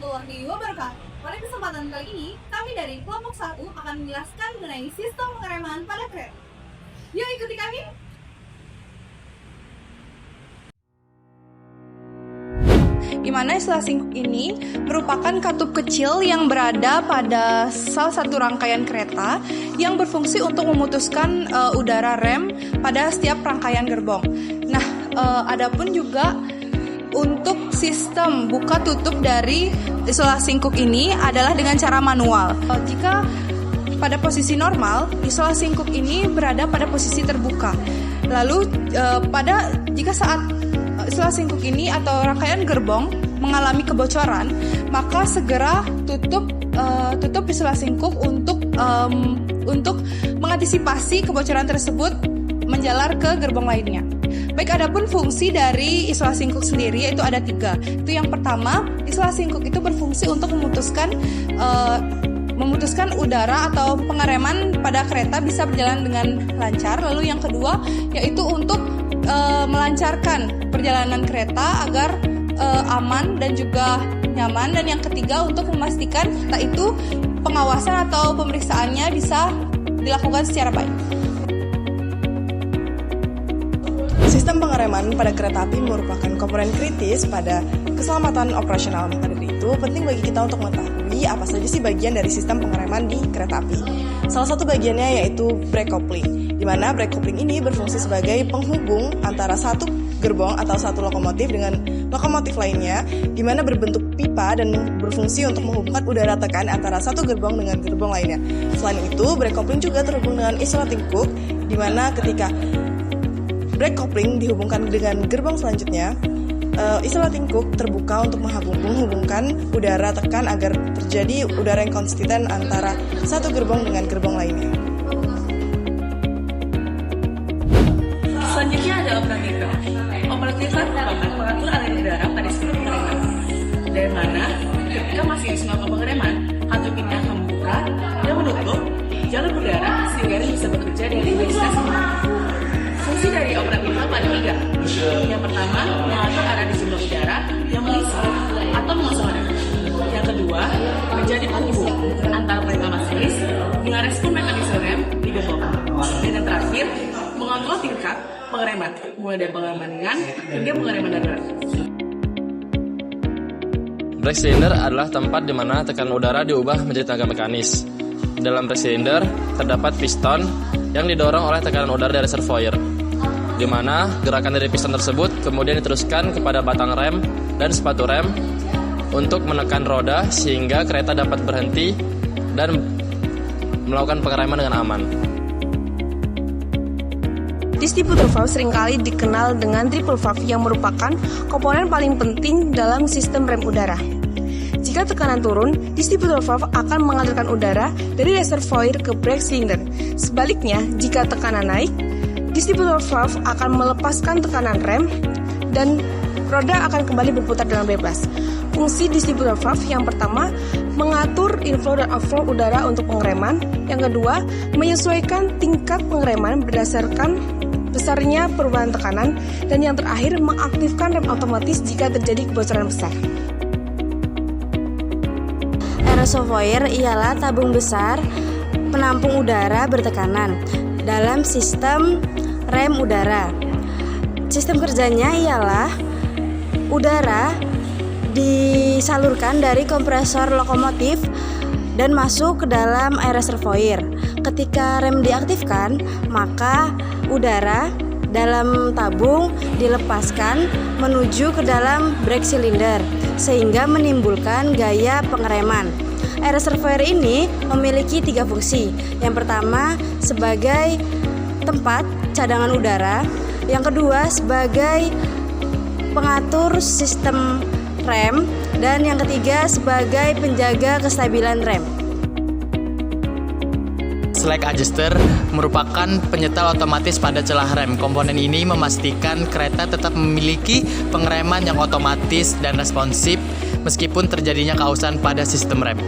warahmatullahi wabarakatuh. Pada kesempatan kali ini, kami dari kelompok 1 akan menjelaskan mengenai sistem pengereman pada kereta. Yuk ikuti kami. Di mana istilah singkuk ini merupakan katup kecil yang berada pada salah satu rangkaian kereta yang berfungsi untuk memutuskan udara rem pada setiap rangkaian gerbong. Nah, adapun juga untuk sistem buka tutup dari istilah singkuk ini adalah dengan cara manual. Jika pada posisi normal, istilah singkuk ini berada pada posisi terbuka. Lalu jika saat istilah singkuk ini atau rangkaian gerbong mengalami kebocoran, maka segera tutup istilah singkuk untuk mengantisipasi kebocoran tersebut menjalar ke gerbong lainnya. Baik, adapun fungsi dari istilah singkuk sendiri yaitu ada 3. Itu yang pertama, istilah singkuk itu berfungsi untuk memutuskan udara atau pengereman pada kereta bisa berjalan dengan lancar. Lalu yang kedua yaitu untuk melancarkan perjalanan kereta agar aman dan juga nyaman. Dan yang ketiga untuk memastikan itu pengawasan atau pemeriksaannya bisa dilakukan secara baik. Sistem pengereman pada kereta api merupakan komponen kritis pada keselamatan operasional. Maka dari itu, penting bagi kita untuk mengetahui apa saja sih bagian dari sistem pengereman di kereta api. Salah satu bagiannya yaitu brake coupling, di mana brake coupling ini berfungsi sebagai penghubung antara satu gerbong atau satu lokomotif dengan lokomotif lainnya, di mana berbentuk pipa dan berfungsi untuk menghubungkan udara tekan antara satu gerbong dengan gerbong lainnya. Selain itu, brake coupling juga terhubung dengan istilah singkuk, di mana ketika brake coupling dihubungkan dengan gerbong selanjutnya, istilah singkuk terbuka untuk menghubungkan udara tekan agar terjadi udara yang konsisten antara satu gerbong dengan gerbong lainnya. Selanjutnya ada operator. Operator merupakan pengatur aliran udara pada sistem pengereman, dari mana ketika masih melakukan pengereman, katup ini akan membuka dan menutup jalur udara sehingga bisa bekerja dengan intensitas tinggi. Fungsi dari operator ada 3. Yang pertama, mengatur arah di sumber udara yang mengisi atau mengosongkan. Yang kedua, menjadi penghubung antara kereta masinis dengan respon mekanisme rem di gerbong. Dan yang terakhir, mengontrol tingkat pengereman, mulai dari pengereman ringan hingga pengereman darurat. Brake cylinder adalah tempat di mana tekanan udara diubah menjadi tenaga mekanis. Dalam brake cylinder terdapat piston yang didorong oleh tekanan udara dari reservoir, di mana gerakan dari piston tersebut kemudian diteruskan kepada batang rem dan sepatu rem untuk menekan roda sehingga kereta dapat berhenti dan melakukan pengereman dengan aman. Distributor valve seringkali dikenal dengan triple valve yang merupakan komponen paling penting dalam sistem rem udara. Jika tekanan turun, distributor valve akan mengalirkan udara dari reservoir ke brake cylinder. Sebaliknya, jika tekanan naik, distributor valve akan melepaskan tekanan rem dan roda akan kembali berputar dengan bebas. Fungsi distributor valve yang pertama, mengatur inflow dan outflow udara untuk pengereman. Yang kedua, menyesuaikan tingkat pengereman berdasarkan besarnya perubahan tekanan. Dan yang terakhir, mengaktifkan rem otomatis jika terjadi kebocoran besar. Reservoir ialah tabung besar penampung udara bertekanan dalam sistem rem udara. Sistem kerjanya ialah udara disalurkan dari kompresor lokomotif dan masuk ke dalam air reservoir. Ketika rem diaktifkan, maka udara dalam tabung dilepaskan menuju ke dalam brake cylinder sehingga menimbulkan gaya pengereman. Air reservoir ini memiliki 3 fungsi. Yang pertama sebagai tempat cadangan udara, yang kedua sebagai pengatur sistem rem, dan yang ketiga sebagai penjaga kestabilan rem. Slack adjuster merupakan penyetel otomatis pada celah rem. Komponen ini memastikan kereta tetap memiliki pengereman yang otomatis dan responsif meskipun terjadinya keausan pada sistem rem.